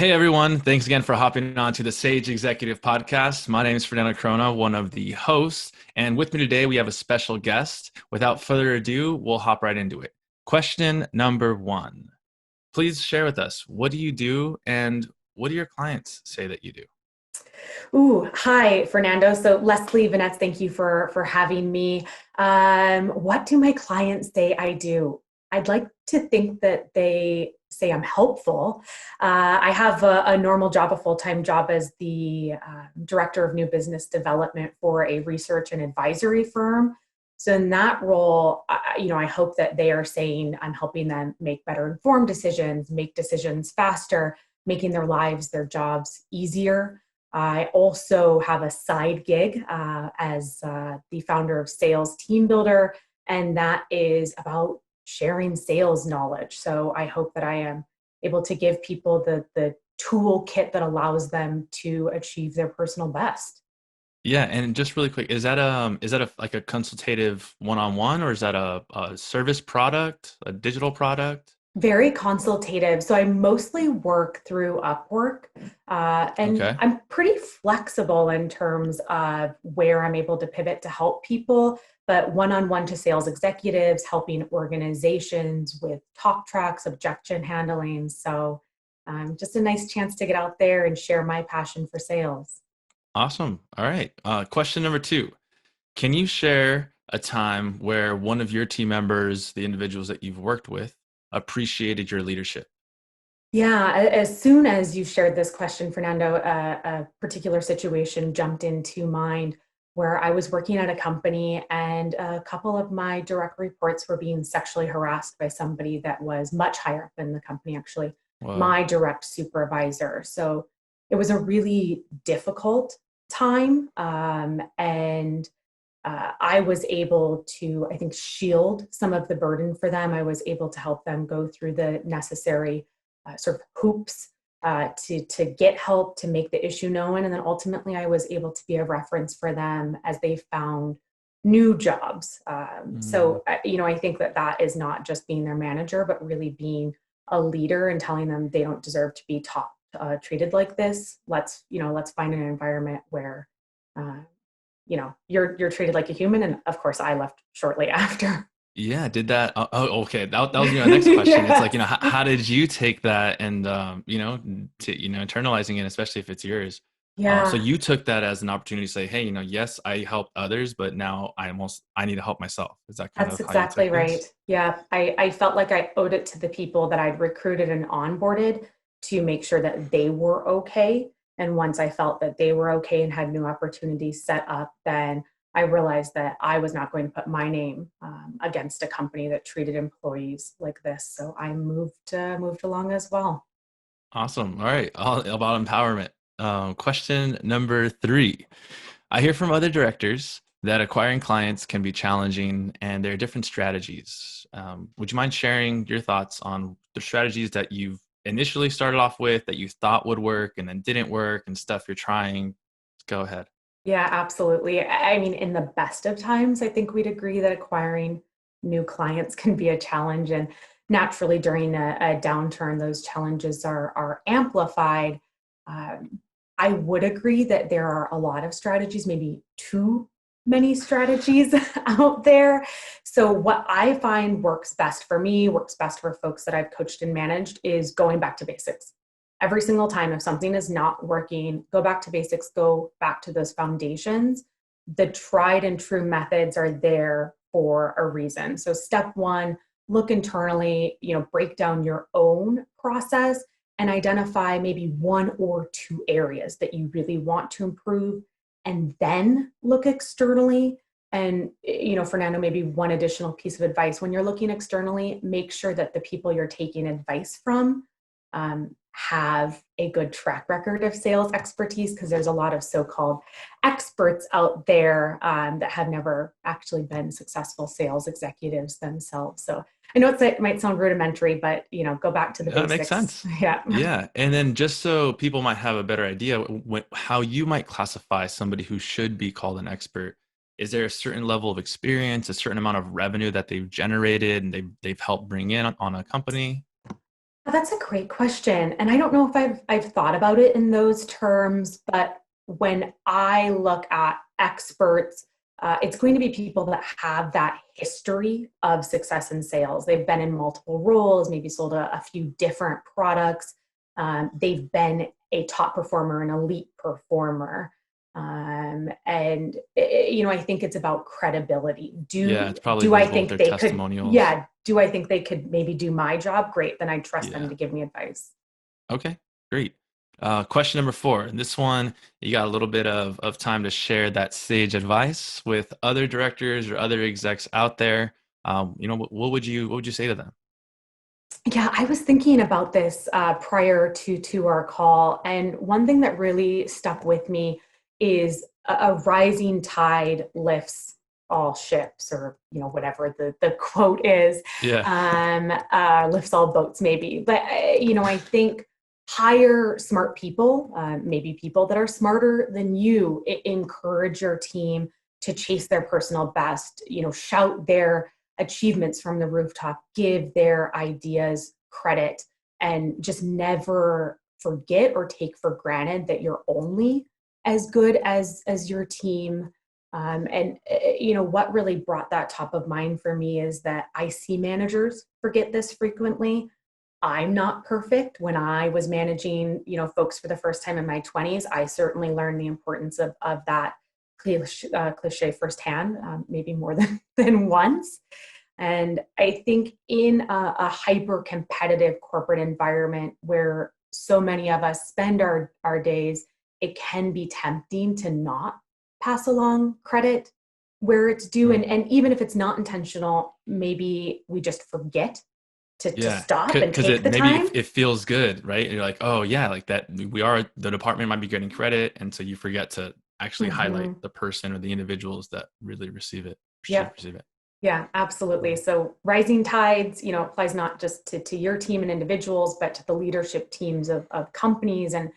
Hey everyone, thanks again for hopping on to the Sage Executive Podcast. My name is Fernando Corona, one of the hosts, and with me today we have a special guest. Without further ado, we'll hop right into it. Question number one. Please share with us, what do you do and what do your clients say that you do? Hi, Fernando. So Leslie Venetz, thank you for having me. What do my clients say I do? I'd like to think that they say I'm helpful. I have a normal job, a full-time job as the director of new business development for a research and advisory firm. So in that role, I hope that they are saying I'm helping them make better informed decisions, make decisions faster, making their lives, their jobs easier. I also have a side gig as the founder of Sales Team Builder, and that is about sharing sales knowledge. So I hope that I am able to give people the toolkit that allows them to achieve their personal best. Yeah, and just really quick, is that a like a consultative one-on-one or is that a service product, a digital product? Very consultative. So I mostly work through Upwork, and Okay. I'm pretty flexible in terms of where I'm able to pivot to help people, but one-on-one to sales executives, helping organizations with talk tracks, objection handling. So just a nice chance to get out there and share my passion for sales. Awesome. All right. Question number two. Can you share a time where one of your team members, the individuals that you've worked with, appreciated your leadership? Yeah, as soon as you shared this question, Fernando, a particular situation jumped into mind where I was working at a company and a couple of my direct reports were being sexually harassed by somebody that was much higher up in the company, actually, Whoa. my direct supervisor. So it was a really difficult time. And I was able to, I think, shield some of the burden for them. I was able to help them go through the necessary sort of hoops to get help, to make the issue known. And then ultimately, I was able to be a reference for them as they found new jobs. Mm, So I think that that is not just being their manager, but really being a leader and telling them they don't deserve to be treated like this. Let's find an environment where uh, you're treated like a human. And of course, I left shortly after. yeah, did that. Okay. That was my next question. It's like, Yes. how did you take that and, internalizing it, especially if it's yours? So Yeah, you took that as an opportunity to say, hey, yes, I helped others, but now I need to help myself. Is that kind that's of how you took exactly right. things? Yeah, I felt like I owed it to the people that I'd recruited and onboarded to make sure that they were okay. And once I felt that they were okay and had new opportunities set up, then I realized that I was not going to put my name against a company that treated employees like this. So I moved along as well. Awesome. All right. All about empowerment. Question number three. I hear from other directors that acquiring clients can be challenging and there are different strategies. Would you mind sharing your thoughts on the strategies that you've initially started off with that you thought would work and then didn't work and stuff you're trying? Go ahead. Yeah, absolutely. I mean, in the best of times, I think we'd agree that acquiring new clients can be a challenge. And naturally, during a downturn, those challenges are amplified. Um, I would agree that there are a lot of strategies, maybe too many strategies out there. So, what I find works best for me, works best for folks that I've coached and managed, is going back to basics every single time. If something is not working, go back to basics, go back to those foundations. The tried and true methods are there for a reason. So step one, look internally, break down your own process and identify maybe one or two areas that you really want to improve, and then look externally. And Fernando, maybe one additional piece of advice: when you're looking externally, make sure that the people you're taking advice from have a good track record of sales expertise, because there's a lot of so-called experts out there that have never actually been successful sales executives themselves. So I know it might sound rudimentary, but go back to the That makes basics. sense. Yeah. Yeah. And then just so people might have a better idea how you might classify somebody who should be called an expert, is there a certain level of experience, a certain amount of revenue that they've generated and they've helped bring in on a company? That's a great question. And I don't know if I've thought about it in those terms, but when I look at experts, it's going to be people that have that history of success in sales. They've been in multiple roles, maybe sold a few different products. They've been a top performer, an elite performer. I think it's about credibility. Yeah, it's probably Do I visible with think their they could, testimonials. yeah, do I think they could maybe do my job? Great. Then I trust them Yeah. to give me advice. Okay, great. Question number 4. And this one, you got a little bit of time to share that sage advice with other directors or other execs out there. What would you say to them? Yeah, I was thinking about this prior to our call, and one thing that really stuck with me is a rising tide lifts all ships, or whatever the quote is, Yeah. lifts all boats, maybe. But I think hire smart people, maybe people that are smarter than you. Encourage your team to chase their personal best. Shout their achievements from the rooftop, give their ideas credit, and just never forget or take for granted that you're only as good as your team. What really brought that top of mind for me is that I see managers forget this frequently. I'm not perfect. When I was managing, folks for the first time in my 20s, I certainly learned the importance of that cliche firsthand, maybe more than once. And I think in a hyper competitive corporate environment where so many of us spend our days, it can be tempting to not pass along credit where it's due. Mm. And even if it's not intentional, maybe we just forget to Yeah, stop and because take it the maybe time. it feels good, right? And you're like, oh yeah, like that. We are the department might be getting credit, and so you forget to actually highlight Hmm. the person or the individuals that really receive it, should Yep. receive it. Yeah, absolutely. So rising tides, applies not just to your team and individuals, but to the leadership teams of companies. And,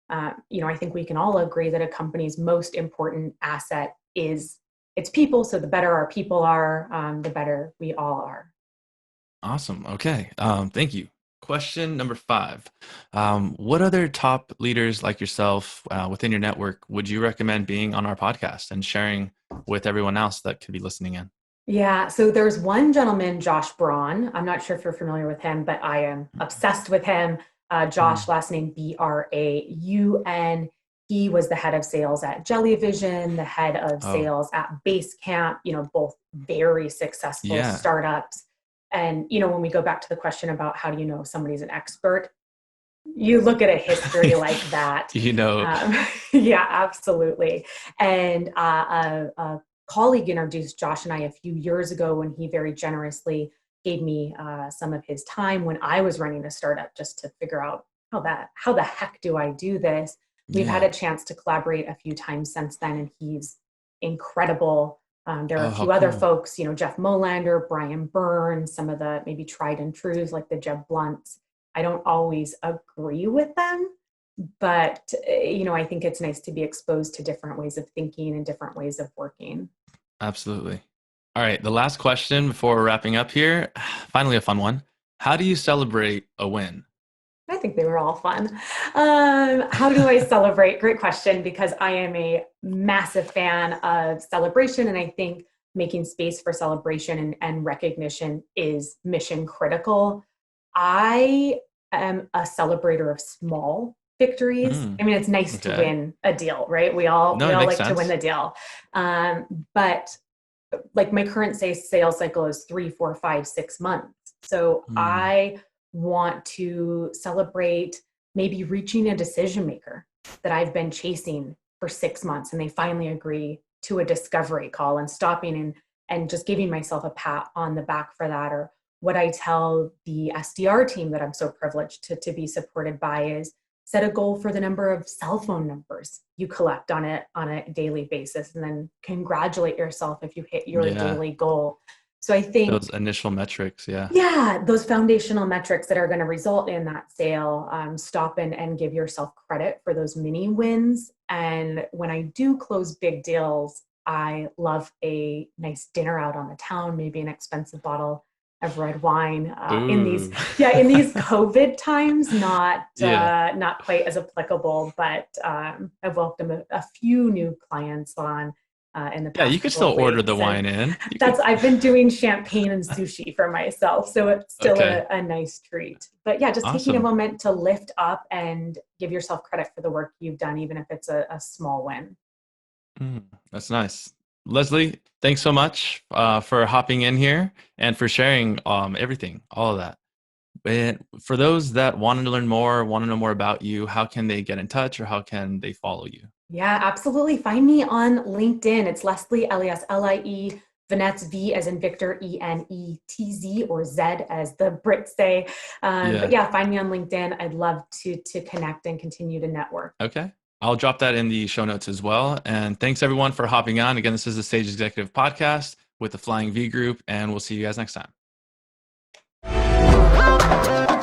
I think we can all agree that a company's most important asset is its people. So the better our people are, the better we all are. Awesome. Okay. Thank you. Question number 5. What other top leaders like yourself within your network would you recommend being on our podcast and sharing with everyone else that could be listening in? Yeah, so there's one gentleman, Josh Braun. I'm not sure if you're familiar with him, but I am obsessed with him. Josh, Mm. last name Braun. He was the head of sales at Jellyvision, the head of Oh, sales at Basecamp, both very successful yeah. startups. And, when we go back to the question about how do you know if somebody's an expert, you look at a history like that. You know, Um, yeah, absolutely. And a colleague introduced Josh and I a few years ago when he very generously gave me some of his time when I was running a startup just to figure out how the heck do I do this. We've had yeah. a chance to collaborate a few times since then, and he's incredible. There are Oh, a how few other cool. folks, Jeff Molander, Brian Byrne, some of the maybe tried and trues like the Jeb Blunts. I don't always agree with them, but I think it's nice to be exposed to different ways of thinking and different ways of working. Absolutely. All right. The last question before we're wrapping up here. Finally, a fun one. How do you celebrate a win? I think they were all fun. How do I celebrate? Great question, because I am a massive fan of celebration. And I think making space for celebration and recognition is mission critical. I am a celebrator of small victories. Mm, I mean, it's nice to okay. win a deal, right? We all No, we it all makes like to win sense. the deal. But like my current sales cycle is 3, 4, 5, 6 months. So Mm, I want to celebrate maybe reaching a decision maker that I've been chasing for 6 months, and they finally agree to a discovery call, and stopping and just giving myself a pat on the back for that. Or what I tell the SDR team that I'm so privileged to be supported by is set a goal for the number of cell phone numbers you collect on a daily basis, and then congratulate yourself if you hit your yeah. daily goal. So I think, Those initial metrics. Yeah. yeah, those foundational metrics that are going to result in that sale, stop and give yourself credit for those mini wins. And when I do close big deals, I love a nice dinner out on the town, maybe an expensive bottle of red wine in these Ooh. COVID times. Not Yeah. not quite as applicable, but I've welcomed a few new clients on in the Yeah, you past could couple still of order the weeks, and wine in. You could. I've been doing champagne and sushi for myself, so it's still Okay. a nice treat. But yeah, just taking a Awesome. moment to lift up and give yourself credit for the work you've done, even if it's a small win. That's nice. Leslie, thanks so much for hopping in here and for sharing everything, all of that. And for those that want to learn more, want to know more about you, how can they get in touch or how can they follow you? Yeah, absolutely. Find me on LinkedIn. It's Leslie, Leslie, Venetz, V as in Victor, Enetz, or Z as the Brits say. But Yeah. yeah, find me on LinkedIn. I'd love to connect and continue to network. Okay. I'll drop that in the show notes as well. And thanks everyone for hopping on. Again, this is the Sage Executive Podcast with the Flying V Group, and we'll see you guys next time.